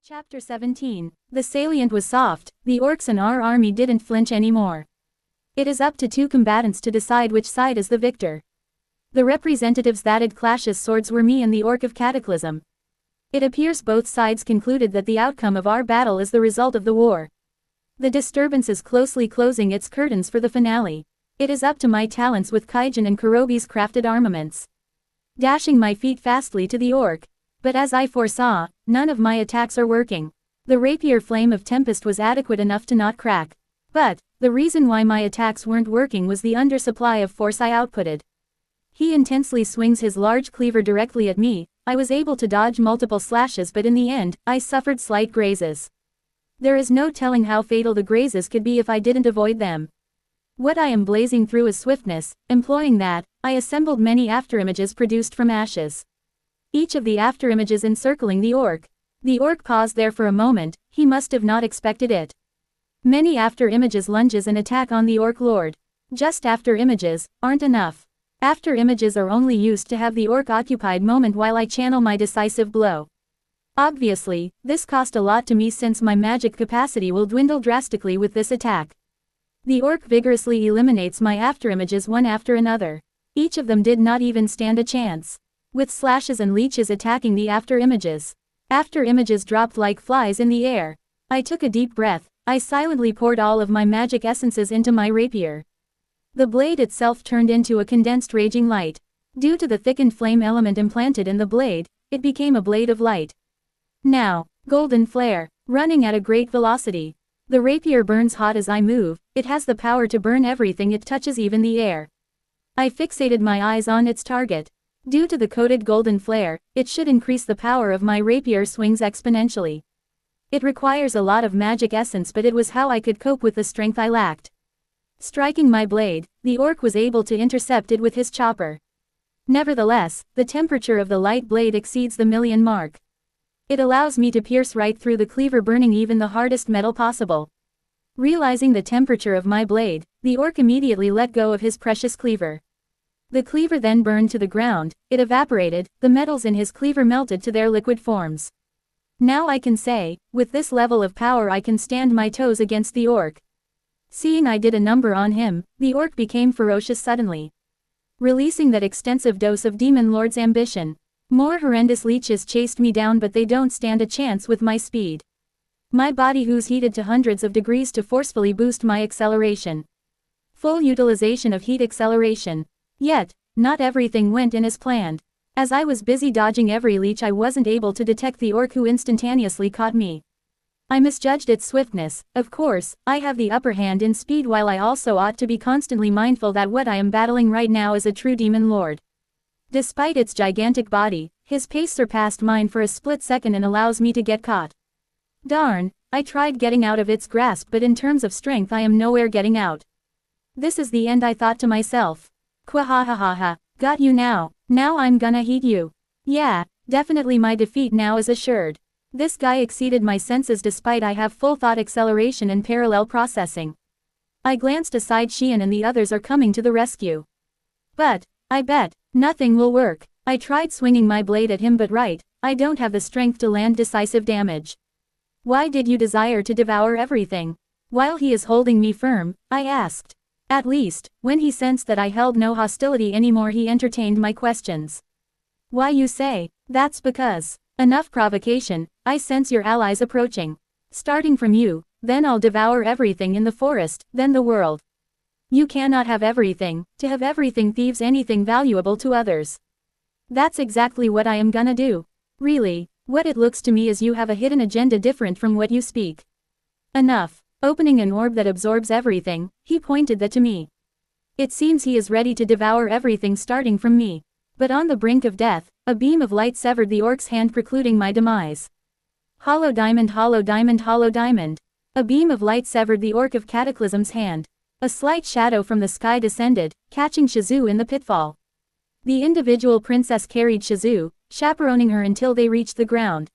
Chapter 17. The salient was soft, the orcs and our army didn't flinch anymore. It is up to two combatants to decide which side is the victor. The representatives that had clashed as swords were me and the orc of Cataclysm. It appears both sides concluded that the outcome of our battle is the result of the war. The disturbance is closely closing its curtains for the finale. It is up to my talents with Kaijin and Kurobi's crafted armaments. Dashing my feet fastly to the orc. But as I foresaw, none of my attacks are working. The rapier flame of Tempest was adequate enough to not crack. But, the reason why my attacks weren't working was the undersupply of force I outputted. He intensely swings his large cleaver directly at me. I was able to dodge multiple slashes, but in the end, I suffered slight grazes. There is no telling how fatal the grazes could be if I didn't avoid them. What I am blazing through is swiftness. Employing that, I assembled many afterimages produced from ashes. Each of the afterimages encircling the orc. The orc paused there for a moment, he must have not expected it. Many afterimages lunges and attack on the orc lord. Just afterimages aren't enough. Afterimages are only used to have the orc occupied moment while I channel my decisive blow. Obviously, this cost a lot to me since my magic capacity will dwindle drastically with this attack. The orc vigorously eliminates my afterimages one after another. Each of them did not even stand a chance. With slashes and leeches attacking the afterimages. Afterimages dropped like flies in the air. I took a deep breath. I silently poured all of my magic essences into my rapier. The blade itself turned into a condensed raging light. Due to the thickened flame element implanted in the blade, it became a blade of light. Now, golden flare, running at a great velocity. The rapier burns hot as I move, it has the power to burn everything it touches, even the air. I fixated my eyes on its target. Due to the coated golden flare, it should increase the power of my rapier swings exponentially. It requires a lot of magic essence, but it was how I could cope with the strength I lacked. Striking my blade, the orc was able to intercept it with his chopper. Nevertheless, the temperature of the light blade exceeds the million mark. It allows me to pierce right through the cleaver, burning even the hardest metal possible. Realizing the temperature of my blade, the orc immediately let go of his precious cleaver. The cleaver then burned to the ground, it evaporated, the metals in his cleaver melted to their liquid forms. Now I can say, with this level of power I can stand my toes against the orc. Seeing I did a number on him, the orc became ferocious suddenly. Releasing that extensive dose of Demon Lord's ambition. More horrendous leeches chased me down, but they don't stand a chance with my speed. My body was heated to hundreds of degrees to forcefully boost my acceleration. Full utilization of heat acceleration. Yet, not everything went in as planned. As I was busy dodging every leech, I wasn't able to detect the orc, who instantaneously caught me. I misjudged its swiftness. Of course, I have the upper hand in speed, while I also ought to be constantly mindful that what I am battling right now is a true demon lord. Despite its gigantic body, his pace surpassed mine for a split second and allows me to get caught. Darn, I tried getting out of its grasp, but in terms of strength I am nowhere getting out. This is the end, I thought to myself. Kwahahaha, got you now. Now I'm gonna heat you. Yeah, definitely my defeat now is assured. This guy exceeded my senses despite I have full thought acceleration and parallel processing. I glanced aside, Xian and the others are coming to the rescue. But, I bet, nothing will work. I tried swinging my blade at him, but I don't have the strength to land decisive damage. Why did you desire to devour everything? While he is holding me firm, I asked. At least, when he sensed that I held no hostility anymore, he entertained my questions. Why, you say? That's because. Enough provocation, I sense your allies approaching. Starting from you, then I'll devour everything in the forest, then the world. You cannot have everything. To have everything thieves anything valuable to others. That's exactly what I am gonna do. Really, what it looks to me is you have a hidden agenda different from what you speak. Enough. Opening an orb that absorbs everything, he pointed that to me. It seems he is ready to devour everything starting from me. But on the brink of death, a beam of light severed the orc's hand, precluding my demise. Hollow diamond, hollow diamond, hollow diamond. A beam of light severed the orc of Cataclysm's hand. A slight shadow from the sky descended, catching Shizu in the pitfall. The individual princess carried Shizu, chaperoning her until they reached the ground.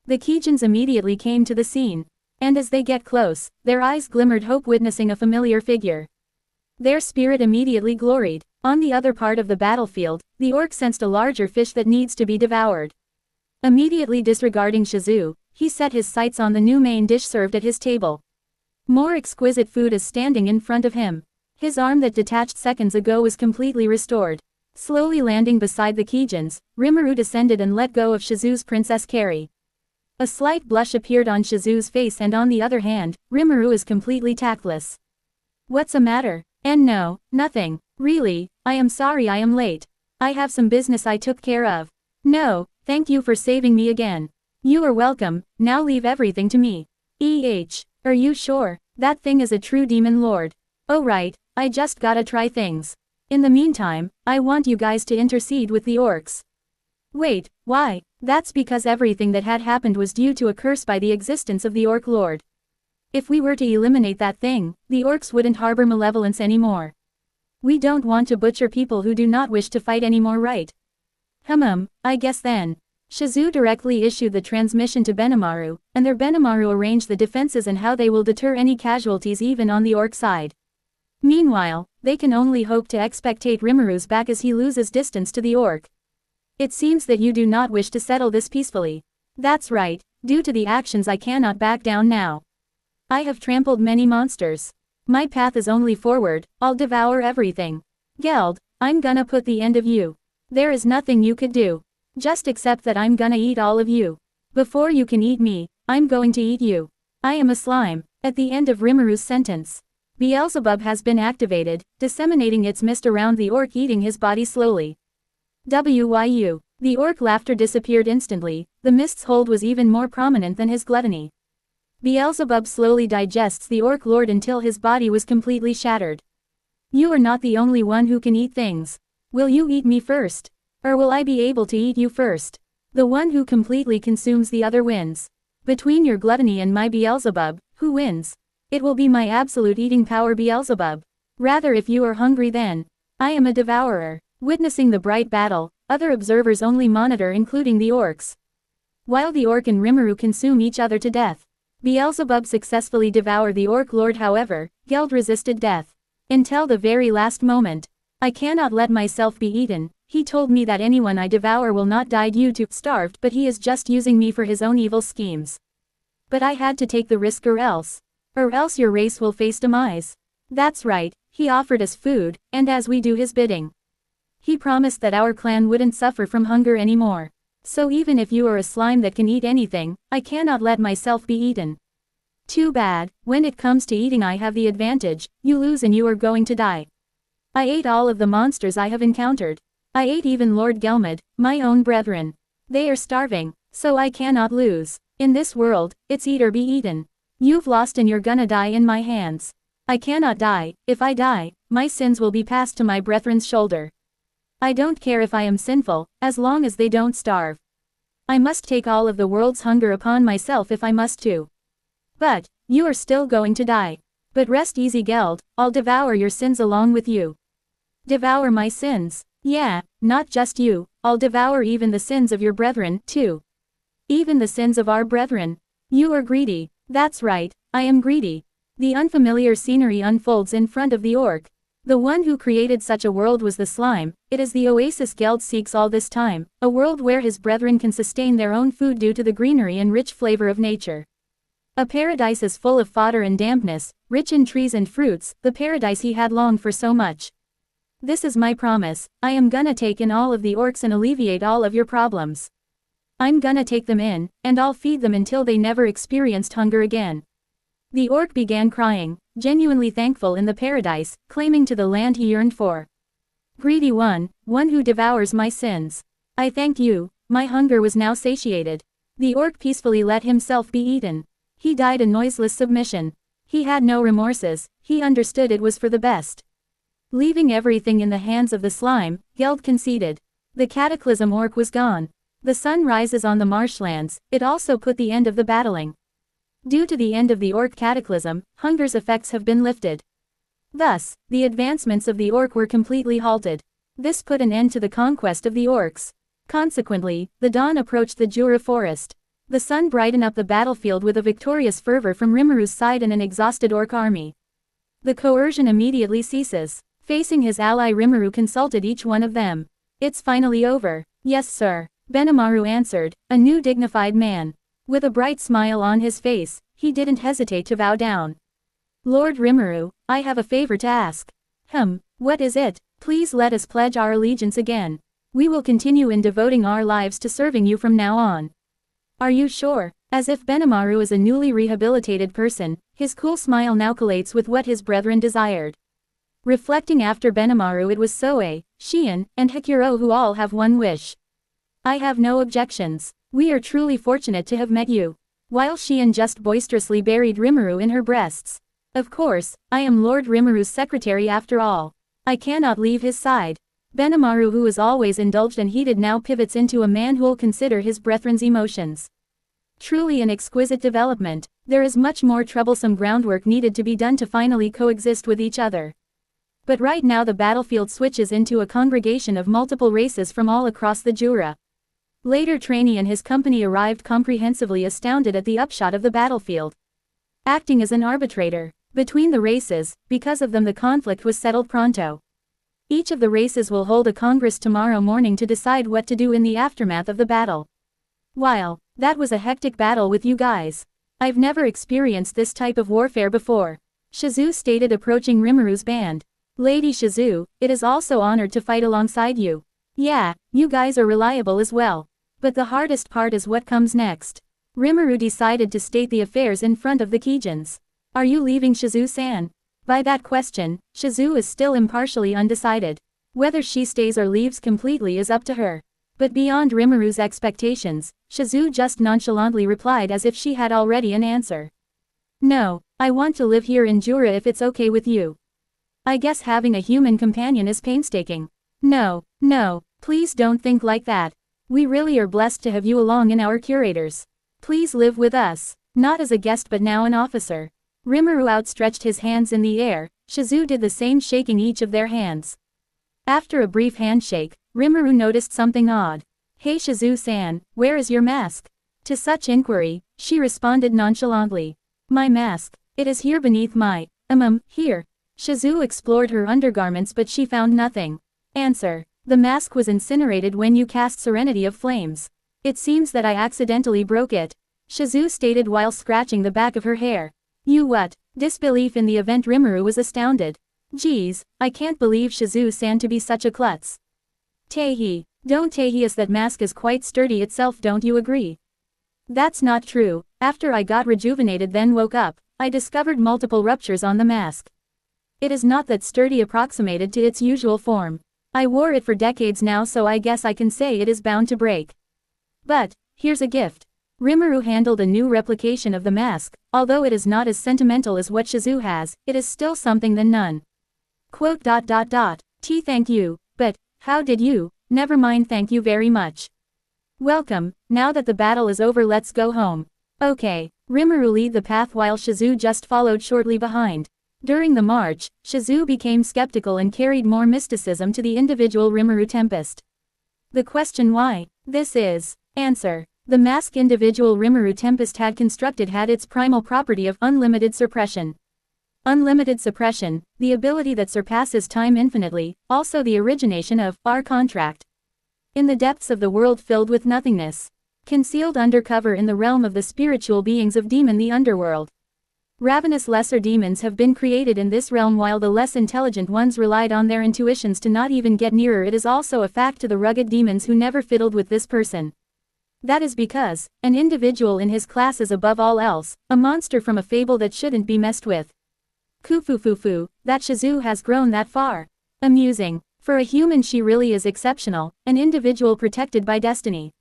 The Kijins immediately came to the scene. And as they get close, their eyes glimmered hope, witnessing a familiar figure. Their spirit immediately gloried. On the other part of the battlefield, the orc sensed a larger fish that needs to be devoured. Immediately disregarding Shizu, he set his sights on the new main dish served at his table. More exquisite food is standing in front of him. His arm that detached seconds ago was completely restored. Slowly landing beside the Kijins, Rimuru descended and let go of Shizu's princess carry. A slight blush appeared on Shizu's face, and on the other hand, Rimuru is completely tactless. What's a matter? And no, nothing. Really, I am sorry I am late. I have some business I took care of. No, thank you for saving me again. You are welcome, now leave everything to me. Are you sure? That thing is a true demon lord. Oh right, I just gotta try things. In the meantime, I want you guys to intercede with the orcs. Wait, why? That's because everything that had happened was due to a curse by the existence of the orc lord. If we were to eliminate that thing, the orcs wouldn't harbor malevolence anymore. We don't want to butcher people who do not wish to fight anymore, right? I guess then. Shizu directly issued the transmission to Benimaru, and their Benimaru arranged the defenses and how they will deter any casualties even on the orc side. Meanwhile, they can only hope to expectate Rimuru's back as he loses distance to the orc. It seems that you do not wish to settle this peacefully. That's right, due to the actions I cannot back down now. I have trampled many monsters. My path is only forward, I'll devour everything. Geld, I'm gonna put the end of you. There is nothing you could do. Just accept that I'm gonna eat all of you. Before you can eat me, I'm going to eat you. I am a slime. At the end of Rimuru's sentence, Beelzebub has been activated, disseminating its mist around the orc, eating his body slowly. Wyu. The orc laughter disappeared instantly, the mist's hold was even more prominent than his gluttony. Beelzebub slowly digests the orc lord until his body was completely shattered. You are not the only one who can eat things. Will you eat me first? Or will I be able to eat you first? The one who completely consumes the other wins. Between your gluttony and my Beelzebub, who wins? It will be my absolute eating power, Beelzebub. Rather, if you are hungry, then I am a devourer. Witnessing the bright battle, other observers only monitor, including the orcs. While the orc and Rimuru consume each other to death, Beelzebub successfully devoured the orc lord. However, Geld resisted death. Until the very last moment. I cannot let myself be eaten. He told me that anyone I devour will not die due to starved, but he is just using me for his own evil schemes. But I had to take the risk, or else your race will face demise. That's right, he offered us food, and as we do his bidding, he promised that our clan wouldn't suffer from hunger anymore. So even if you are a slime that can eat anything, I cannot let myself be eaten. Too bad, when it comes to eating I have the advantage, you lose and you are going to die. I ate all of the monsters I have encountered. I ate even Lord Gelmad, my own brethren. They are starving, so I cannot lose. In this world, it's eat or be eaten. You've lost and you're gonna die in my hands. I cannot die. If I die, my sins will be passed to my brethren's shoulder. I don't care if I am sinful, as long as they don't starve. I must take all of the world's hunger upon myself if I must too. But, you are still going to die. But rest easy, Geld, I'll devour your sins along with you. Devour my sins? Yeah, not just you, I'll devour even the sins of your brethren, too. Even the sins of our brethren. You are greedy. That's right, I am greedy. The unfamiliar scenery unfolds in front of the orc. The one who created such a world was the slime. It is the oasis Geld seeks all this time, a world where his brethren can sustain their own food due to the greenery and rich flavor of nature. A paradise is full of fodder and dampness, rich in trees and fruits, the paradise he had longed for so much. This is my promise, I am gonna take in all of the orcs and alleviate all of your problems. I'm gonna take them in, and I'll feed them until they never experienced hunger again. The orc began crying, genuinely thankful in the paradise, claiming to the land he yearned for. Greedy one who devours my sins. I thank you, my hunger was now satiated. The orc peacefully let himself be eaten. He died a noiseless submission. He had no remorses, he understood it was for the best. Leaving everything in the hands of the slime, Geld conceded. The cataclysm orc was gone. The sun rises on the marshlands, it also put the end of the battling. Due to the end of the orc cataclysm, hunger's effects have been lifted. Thus, the advancements of the orc were completely halted. This put an end to the conquest of the orcs. Consequently, the dawn approached the Jura forest. The sun brightened up the battlefield with a victorious fervor from Rimuru's side and an exhausted orc army. The coercion immediately ceases. Facing his ally, Rimuru consulted each one of them. It's finally over. Yes, sir. Benimaru answered, a new dignified man. With a bright smile on his face, he didn't hesitate to bow down. Lord Rimuru, I have a favor to ask. What is it? Please let us pledge our allegiance again. We will continue in devoting our lives to serving you from now on. Are you sure? As if Benimaru is a newly rehabilitated person, his cool smile now collates with what his brethren desired. Reflecting after Benimaru, it was Soe, Shion, and Hikuro who all have one wish. I have no objections. We are truly fortunate to have met you. While Shion just boisterously buried Rimuru in her breasts. Of course, I am Lord Rimuru's secretary after all. I cannot leave his side. Benimaru, who is always indulged and heated, now pivots into a man who'll consider his brethren's emotions. Truly an exquisite development. There is much more troublesome groundwork needed to be done to finally coexist with each other. But right now the battlefield switches into a congregation of multiple races from all across the Jura. Later Trainee and his company arrived, comprehensively astounded at the upshot of the battlefield. Acting as an arbitrator between the races, because of them the conflict was settled pronto. Each of the races will hold a congress tomorrow morning to decide what to do in the aftermath of the battle. Wow, that was a hectic battle with you guys. I've never experienced this type of warfare before. Shizu stated, approaching Rimuru's band. Lady Shizu, it is also honored to fight alongside you. Yeah, you guys are reliable as well. But the hardest part is what comes next. Rimuru decided to state the affairs in front of the Kijins. Are you leaving, Shizu-san? By that question, Shizu is still impartially undecided. Whether she stays or leaves completely is up to her. But beyond Rimuru's expectations, Shizu just nonchalantly replied as if she had already an answer. No, I want to live here in Jura if it's okay with you. I guess having a human companion is painstaking. No, please don't think like that. We really are blessed to have you along in our curators. Please live with us, not as a guest but now an officer. Rimuru outstretched his hands in the air, Shizu did the same, shaking each of their hands. After a brief handshake, Rimuru noticed something odd. Hey Shizu-san, where is your mask? To such inquiry, she responded nonchalantly. My mask, it is here beneath my, here. Shizu explored her undergarments but she found nothing. Answer. The mask was incinerated when you cast Serenity of Flames. It seems that I accidentally broke it. Shizu stated while scratching the back of her hair. You what? Disbelief in the event. Rimuru was astounded. Geez, I can't believe Shizu-san to be such a klutz. Tehi, don't tehi us, that mask is quite sturdy itself, don't you agree? That's not true. After I got rejuvenated then woke up, I discovered multiple ruptures on the mask. It is not that sturdy, approximated to its usual form. I wore it for decades now, so I guess I can say it is bound to break. But, here's a gift. Rimuru handled a new replication of the mask. Although it is not as sentimental as what Shizu has, it is still something than none. Quote. Thank you, but, how did you? Never mind, thank you very much. Welcome, now that the battle is over let's go home. Okay. Rimuru lead the path while Shizu just followed shortly behind. During the march, Shizu became skeptical and carried more mysticism to the individual Rimuru Tempest. The question why? This is. Answer. The mask individual Rimuru Tempest had constructed had its primal property of unlimited suppression. Unlimited suppression, the ability that surpasses time infinitely, also the origination of our contract. In the depths of the world filled with nothingness. Concealed undercover in the realm of the spiritual beings of demon, the underworld. Ravenous lesser demons have been created in this realm while the less intelligent ones relied on their intuitions to not even get nearer. It is also a fact to the rugged demons who never fiddled with this person. That is because, an individual in his class is above all else, a monster from a fable that shouldn't be messed with. Kufufufu, that Shizu has grown that far. Amusing. For a human she really is exceptional, an individual protected by destiny.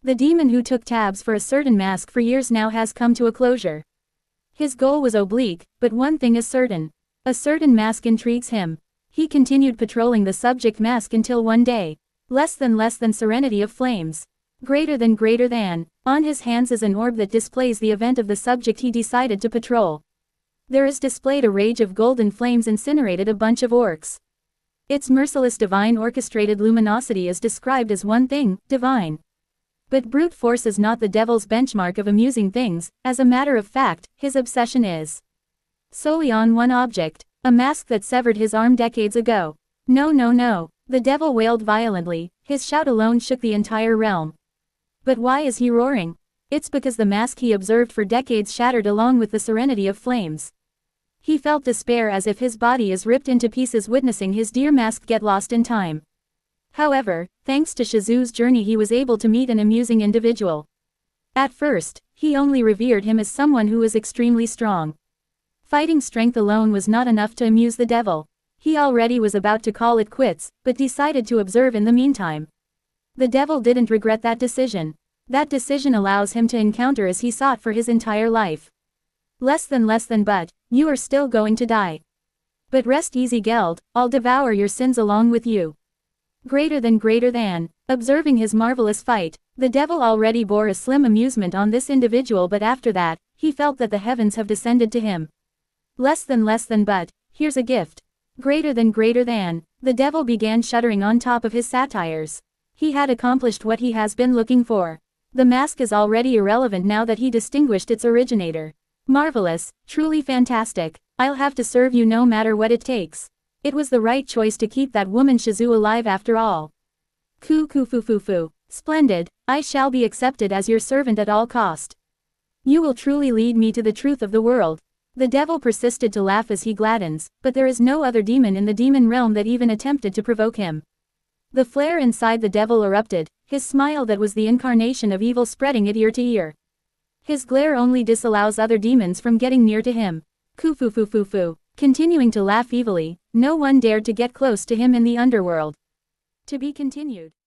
The demon who took tabs for a certain mask for years now has come to a closure. His goal was oblique, but one thing is certain. A certain mask intrigues him. He continued patrolling the subject mask until one day. Less than Serenity of Flames. Greater than. On his hands is an orb that displays the event of the subject he decided to patrol. There is displayed a rage of golden flames incinerated a bunch of orcs. Its merciless divine orchestrated luminosity is described as one thing, divine. But brute force is not the devil's benchmark of amusing things. As a matter of fact, his obsession is solely on one object, a mask that severed his arm decades ago. No. The devil wailed violently, his shout alone shook the entire realm. But why is he roaring? It's because the mask he observed for decades shattered along with the serenity of flames. He felt despair as if his body is ripped into pieces witnessing his dear mask get lost in time. However, thanks to Shizu's journey he was able to meet an amusing individual. At first, he only revered him as someone who was extremely strong. Fighting strength alone was not enough to amuse the devil. He already was about to call it quits, but decided to observe in the meantime. The devil didn't regret that decision. That decision allows him to encounter as he sought for his entire life. Less than but, you are still going to die. But rest easy Geld, I'll devour your sins along with you. Greater than, observing his marvelous fight, the devil already bore a slim amusement on this individual, but after that, he felt that the heavens have descended to him. Less than but, here's a gift. Greater than, the devil began shuddering on top of his satires. He had accomplished what he has been looking for. The mask is already irrelevant now that he distinguished its originator. Marvelous, truly fantastic, I'll have to serve you no matter what it takes. It was the right choice to keep that woman Shizu alive after all. Fu. Splendid, I shall be accepted as your servant at all cost. You will truly lead me to the truth of the world. The devil persisted to laugh as he gladdens, but there is no other demon in the demon realm that even attempted to provoke him. The flare inside the devil erupted, his smile that was the incarnation of evil spreading it ear to ear. His glare only disallows other demons from getting near to him. Fu. Continuing to laugh evilly, no one dared to get close to him in the underworld. To be continued.